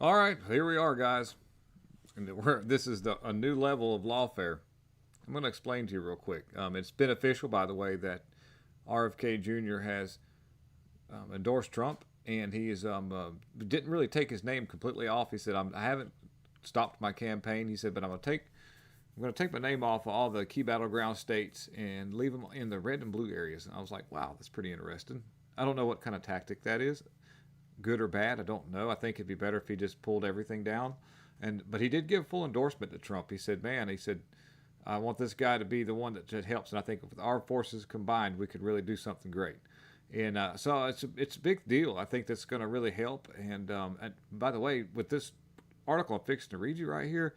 All right, here we are, guys. This is a new level of lawfare. I'm going to explain to you real quick. It's beneficial, by the way, that RFK Jr. has endorsed Trump, and he didn't really take his name completely off. He said, I haven't stopped my campaign. He said, but I'm going to take my name off of all the key battleground states and leave them in the red and blue areas. And I was like, wow, that's pretty interesting. I don't know what kind of tactic that is, good or bad. I don't know. I think it'd be better if he just pulled everything down. But he did give full endorsement to Trump. He said, "Man, he said, I want this guy to be the one that just helps." And I think with our forces combined, we could really do something great. And so it's a big deal. I think that's going to really help. And by the way, with this article I'm fixing to read you right here,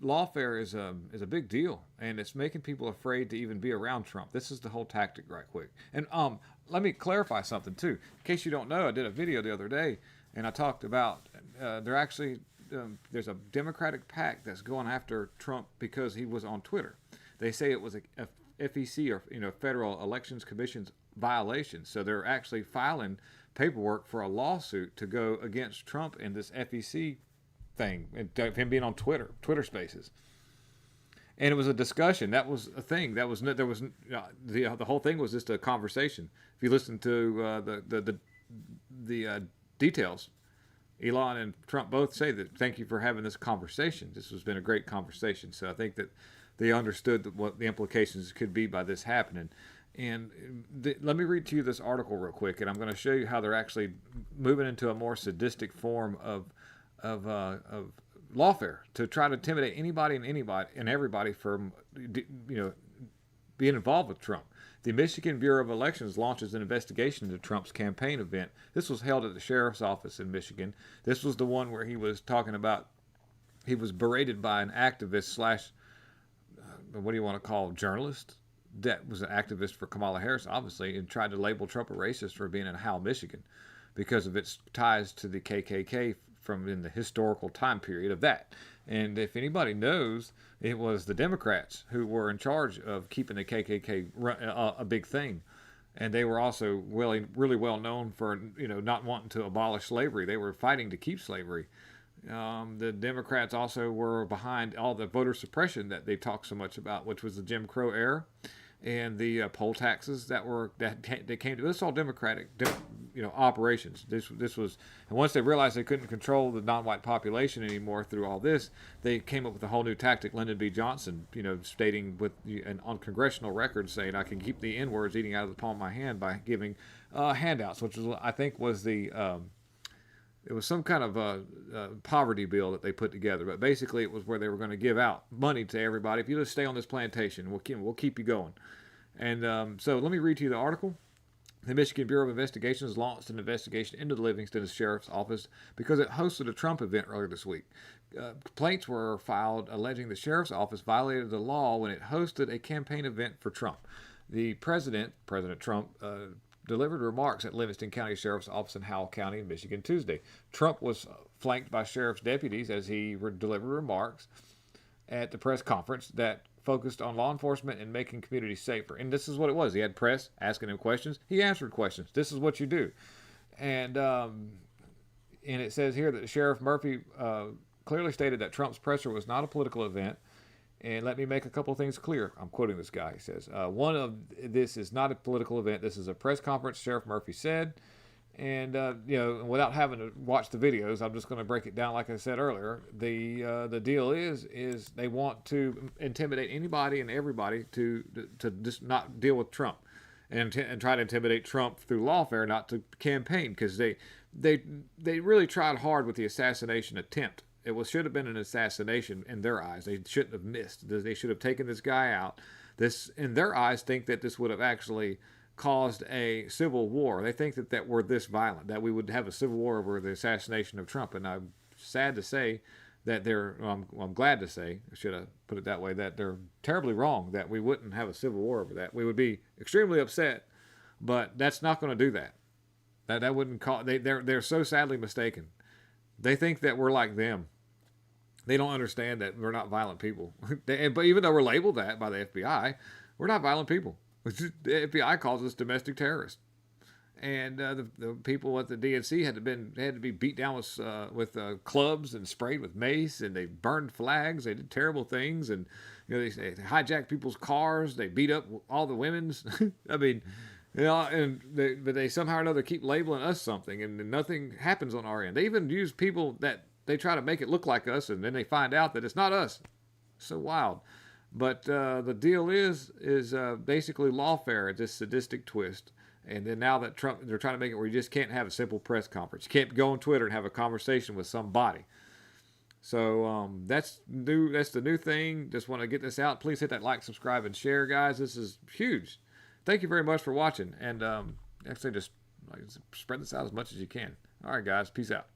lawfare is a big deal, and it's making people afraid to even be around Trump. This is the whole tactic, right quick. And let me clarify something too, in case you don't know. I did a video the other day, and I talked about there's a Democratic PAC that's going after Trump because he was on Twitter. They say it was a FEC, or Federal Elections Commission's violation. So they're actually filing paperwork for a lawsuit to go against Trump in this FEC thing, and him being on Twitter Spaces. And it was a discussion. That was a thing. That was there was the whole thing was just a conversation. If you listen to the details, Elon and Trump both say that thank you for having this conversation. This has been a great conversation. So I think that they understood what the implications could be by this happening. And let me read to you this article real quick, and I'm going to show you how they're actually moving into a more sadistic form of lawfare to try to intimidate anybody and everybody from being involved with Trump. The Michigan Bureau of Elections launches an investigation into Trump's campaign event. This was held at the sheriff's office in Michigan. This was the one where he was talking about he was berated by an activist slash what do you want to call journalist that was an activist for Kamala Harris, obviously, and tried to label Trump a racist for being in Howell, Michigan, because of its ties to the KKK from in the historical time period of that. And if anybody knows, it was the Democrats who were in charge of keeping the KKK a big thing. And they were also really well known for not wanting to abolish slavery. They were fighting to keep slavery. The Democrats also were behind all the voter suppression that they talked so much about, which was the Jim Crow era, and the poll taxes that came to this all Democratic, operations. This was, and once they realized they couldn't control the non-white population anymore through all this, they came up with a whole new tactic. Lyndon B. Johnson, stating on congressional records saying I can keep the N-words eating out of the palm of my hand by giving handouts, which was I think was the it was some kind of poverty bill that they put together, but basically it was where they were going to give out money to everybody. If you just stay on this plantation, we'll keep you going. And so let me read to you the article. The Michigan Bureau of Investigations launched an investigation into the Livingston Sheriff's Office because it hosted a Trump event earlier this week. Complaints were filed alleging the Sheriff's Office violated the law when it hosted a campaign event for Trump. The President Trump, delivered remarks at Livingston County Sheriff's Office in Howell County, Michigan, Tuesday. Trump was flanked by sheriff's deputies as he delivered remarks at the press conference that focused on law enforcement and making communities safer. And this is what it was. He had press asking him questions. He answered questions. This is what you do. And it says here that Sheriff Murphy clearly stated that Trump's presser was not a political event. And let me make a couple of things clear. I'm quoting this guy. He says, one of this is not a political event. This is a press conference, Sheriff Murphy said. And, without having to watch the videos, I'm just going to break it down like I said earlier. The deal is they want to intimidate anybody and everybody to just not deal with Trump and try to intimidate Trump through lawfare, not to campaign, because they really tried hard with the assassination attempt. Should have been an assassination in their eyes. They shouldn't have missed. They should have taken this guy out. This, in their eyes, think that this would have actually caused a civil war. They think that we're this violent, that we would have a civil war over the assassination of Trump. And I'm sad to say that I'm glad to say, I should have put it that way, that they're terribly wrong, that we wouldn't have a civil war over that. We would be extremely upset, but that's not going to do that. That wouldn't cause, they're so sadly mistaken. They think that we're like them. They don't understand that we're not violent people. But even though we're labeled that by the FBI, we're not violent people. The FBI calls us domestic terrorists. and the people at the DNC had to be beat down with clubs and sprayed with mace, and they burned flags. They did terrible things, and they hijacked people's cars. They beat up all the women's. I mean, but they somehow or another keep labeling us something, and nothing happens on our end. They even use people that they try to make it look like us, and then they find out that it's not us. So wild. But the deal is basically lawfare, this sadistic twist. And then now that Trump, they're trying to make it where you just can't have a simple press conference. You can't go on Twitter and have a conversation with somebody. So that's new. That's the new thing. Just want to get this out. Please hit that like, subscribe, and share, guys. This is huge. Thank you very much for watching. And actually, just spread this out as much as you can. All right, guys. Peace out.